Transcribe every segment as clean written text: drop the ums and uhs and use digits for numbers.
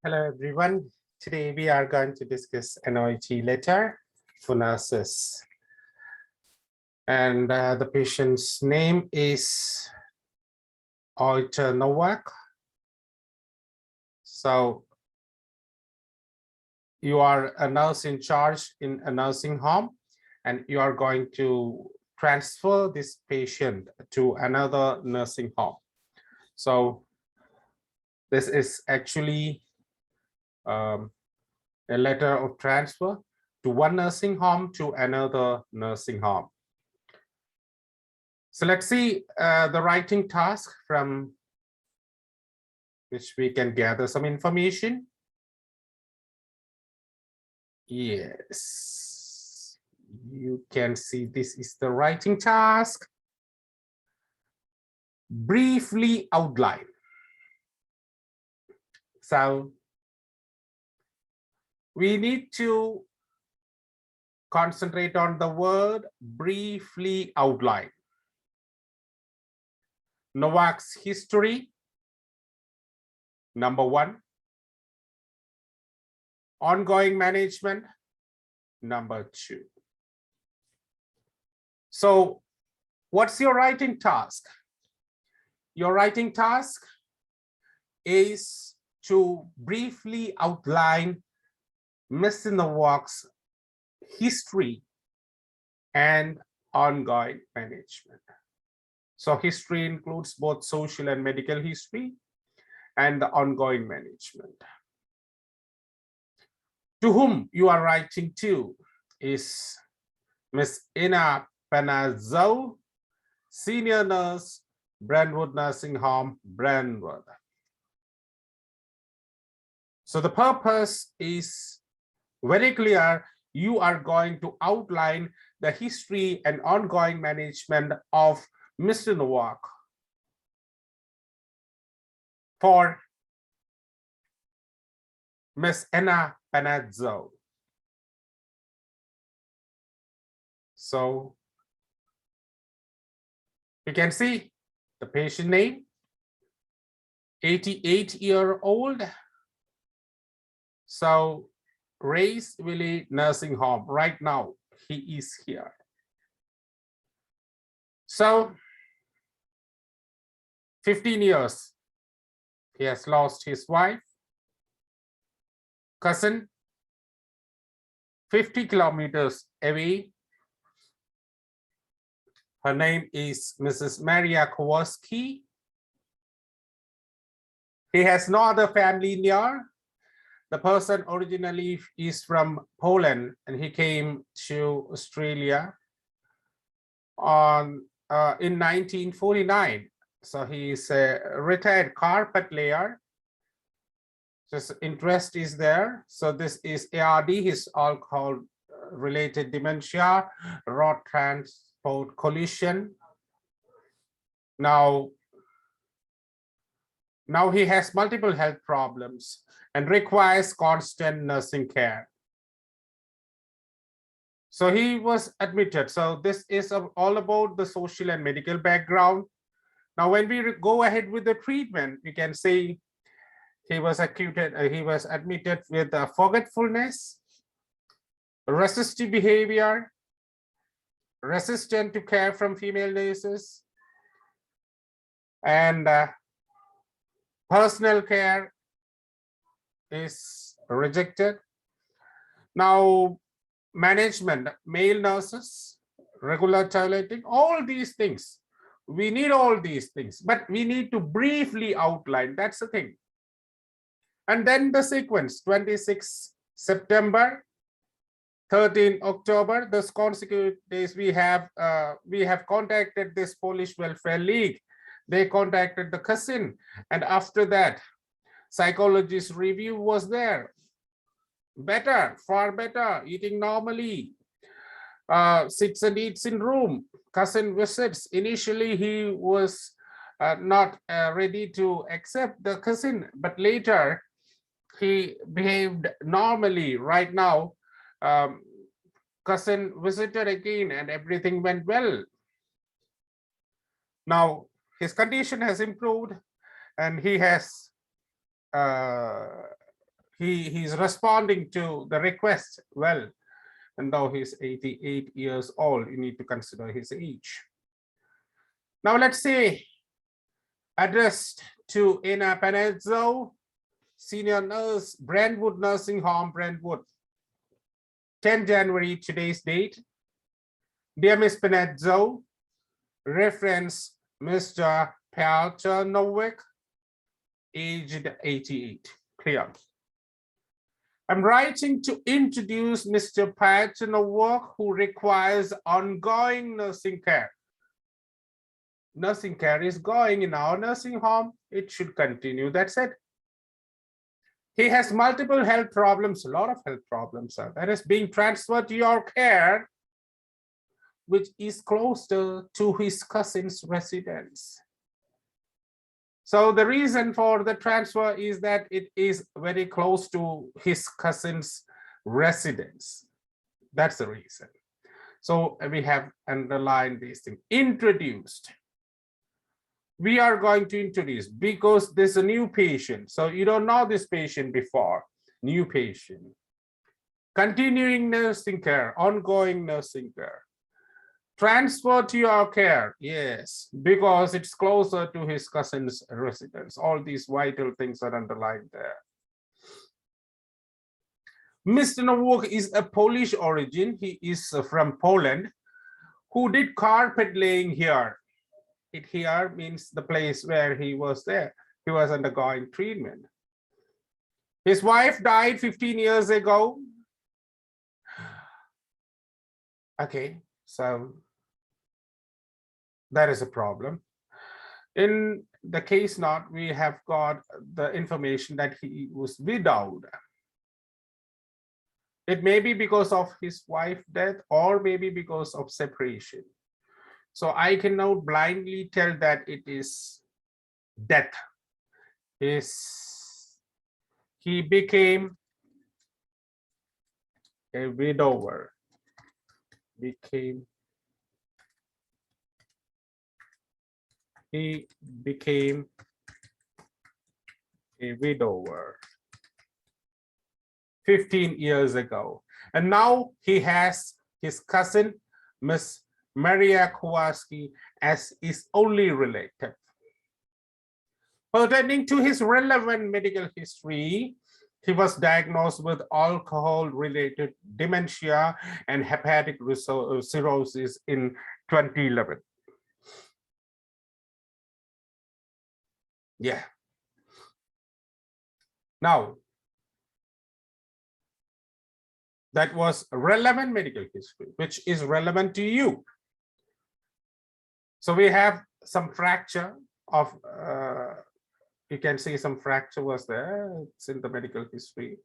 Hello everyone. Today we are going to discuss NOIT letter for nurses. And the patient's name is Piotr Nowak. So you are a nurse in charge in a nursing home, and you are going to transfer this patient to another nursing home. So this is actually a letter of transfer to one nursing home to another nursing home. So let's see the writing task from which we can gather some information. Yes, you can see this is the writing task. Briefly outline. So we need to concentrate on the word briefly outline. Nowak's history, number one. Ongoing management, number two. So what's your writing task? Your writing task is to briefly outline Mr. Nowak's history and ongoing management. So history includes both social and medical history and the ongoing management. To whom you are writing to is Miss Ina Panazzo, senior nurse, Brentwood Nursing Home, Brentwood. So the purpose is very clear. You are going to outline the history and ongoing management of Mr. Nowak for Miss Anna Panazzo. So you can see the patient name, 88-year-old. So Race Village Nursing Home. Right now, he is here. So 15 years, he has lost his wife, cousin, 50 kilometers away. Her name is Mrs. Maria Kowalski. He has no other family near. The person originally is from Poland, and he came to Australia in 1949. So he is a retired carpet layer. Just interest is there. So this is ARD, his alcohol related dementia, road transport collision. Now he has multiple health problems and requires constant nursing care. So he was admitted. So this is all about the social and medical background. Now, when we go ahead with the treatment, we can say he was admitted with forgetfulness, resistive behavior, resistant to care from female nurses, and personal care is rejected. Now, management, male nurses, regular toileting, all these things. We need all these things, but we need to briefly outline. That's the thing. And then the sequence, 26 September, 13 October, those consecutive days we have contacted this Polish Welfare League. They contacted the cousin, and after that, psychologist review was there. Better, far better, eating normally, sits and eats in room. Cousin visits. Initially, he was not ready to accept the cousin, but later he behaved normally. Right now, cousin visited again and everything went well. Now his condition has improved and he has he's responding to the request well, and though he's 88 years old, you need to consider his age. Now let's say addressed to Ina Panezzo, senior nurse, Brentwood Nursing Home, Brentwood, 10 January, today's date. Dear Ms. Panezzo, reference Mr. Piotr Nowak, aged 88, clear. I'm writing to introduce Mr. Piotr Nowak, who requires ongoing nursing care. Nursing care is going in our nursing home. It should continue. That's it. He has multiple health problems, a lot of health problems, that is being transferred to your care, which is closer to his cousin's residence. So the reason for the transfer is that it is very close to his cousin's residence. That's the reason. So we have underlined this thing, introduced. We are going to introduce because there's a new patient. So you don't know this patient before, new patient. Continuing nursing care, ongoing nursing care. Transfer to your care, yes, because it's closer to his cousin's residence. All these vital things are underlined there. Mr. Nowak is a Polish origin. He is from Poland, who did carpet laying here. It here means the place where he was there. He was undergoing treatment. His wife died 15 years ago. Okay, so that is a problem. In the case note, we have got the information that he was widowed. It may be because of his wife's death or maybe because of separation. So I cannot blindly tell that it is death. He became a widower. He became a widower 15 years ago. And now he has his cousin, Miss Maria Kowalski, as his only relative. Pertaining to his relevant medical history, he was diagnosed with alcohol-related dementia and hepatic cirrhosis in 2011. Yeah. Now, that was relevant medical history, which is relevant to you. So we have some fracture of, you can see some fracture was there. It's in the medical history.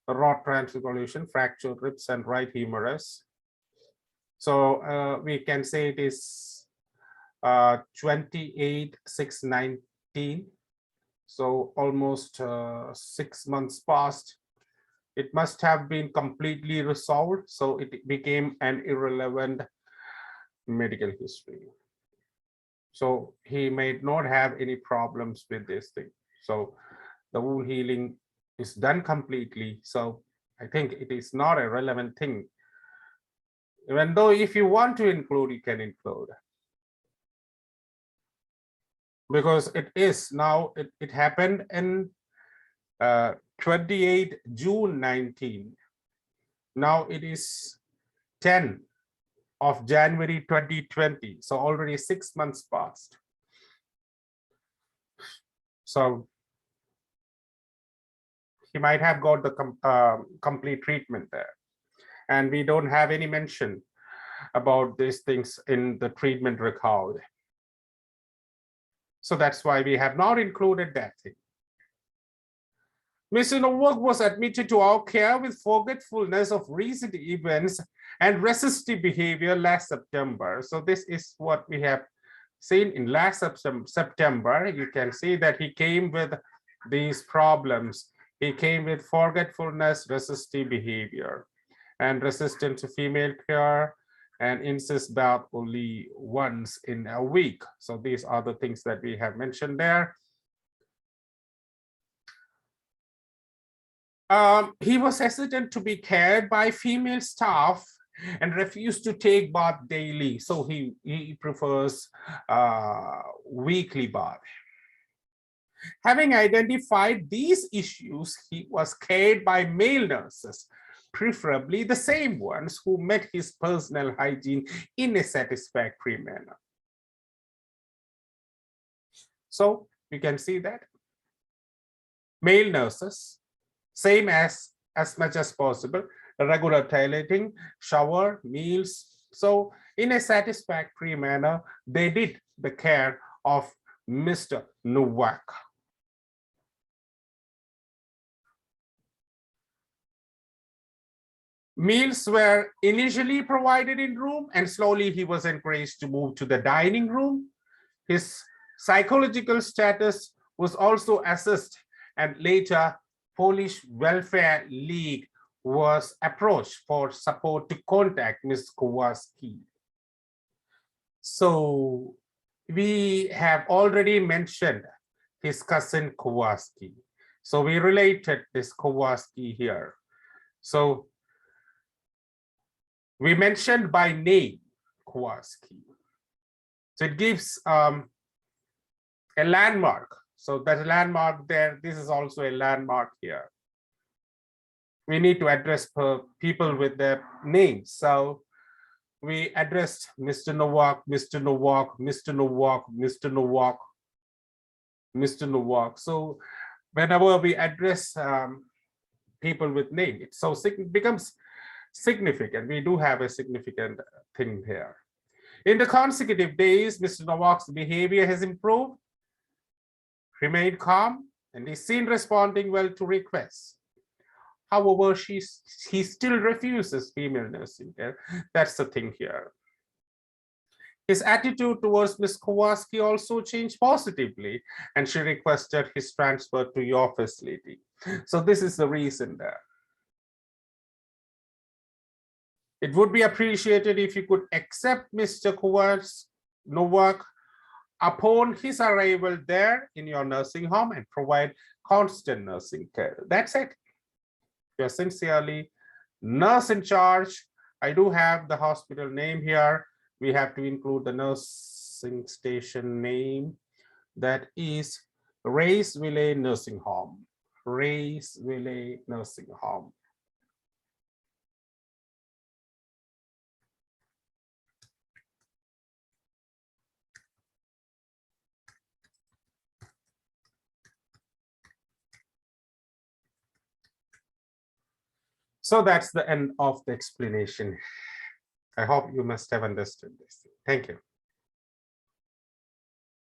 A rod transconvolution, fractured ribs and right humerus. So we can say it is 28/6/19. So almost 6 months passed. It must have been completely resolved. So it became an irrelevant medical history. So he may not have any problems with this thing. So the wound healing is done completely. So I think it is not a relevant thing. Even though if you want to include, you can include. Because it is now, it happened in 28 June 19. Now it is 10 of January 2020. So already 6 months passed. So he might have got the complete treatment there. And we don't have any mention about these things in the treatment record. So that's why we have not included that thing. Mr. Nowak was admitted to our care with forgetfulness of recent events and resistive behavior last September. So this is what we have seen in last September. You can see that he came with these problems. He came with forgetfulness, resistive behavior, and resistance to female care, and incest bath only once in a week. So these are the things that we have mentioned there. He was hesitant to be cared by female staff and refused to take bath daily. So he prefers weekly bath. Having identified these issues, he was cared by male nurses, preferably the same ones who met his personal hygiene in a satisfactory manner. So you can see that male nurses, same as much as possible, regular toileting, shower, meals. So in a satisfactory manner, they did the care of Mr. Nowak. Meals were initially provided in room, and slowly he was encouraged to move to the dining room. His psychological status was also assessed, and later Polish Welfare League was approached for support to contact Ms. Kowalski. So we have already mentioned his cousin Kowalski. So we related this Kowalski here. So we mentioned by name Kowalski. So it gives a landmark. So that landmark there, this is also a landmark here. We need to address people with their names. So we addressed Mr. Nowak, Mr. Nowak, Mr. Nowak, Mr. Nowak, Mr. Nowak. So whenever we address people with name, it becomes significant. We do have a significant thing here. In the consecutive days, Mr. Nowak's behavior has improved, remained calm, and is seen responding well to requests. However, he still refuses female nursing care. That's the thing here. His attitude towards Ms. Kowalski also changed positively, and she requested his transfer to your facility. So this is the reason there. It would be appreciated if you could accept Mr. Nowak upon his arrival there in your nursing home and provide constant nursing care. That's it. You're sincerely nurse in charge. I do have the hospital name here. We have to include the nursing station name. That is Raceville Nursing Home. Raceville Nursing Home. So that's the end of the explanation. I hope you must have understood this. Thank you.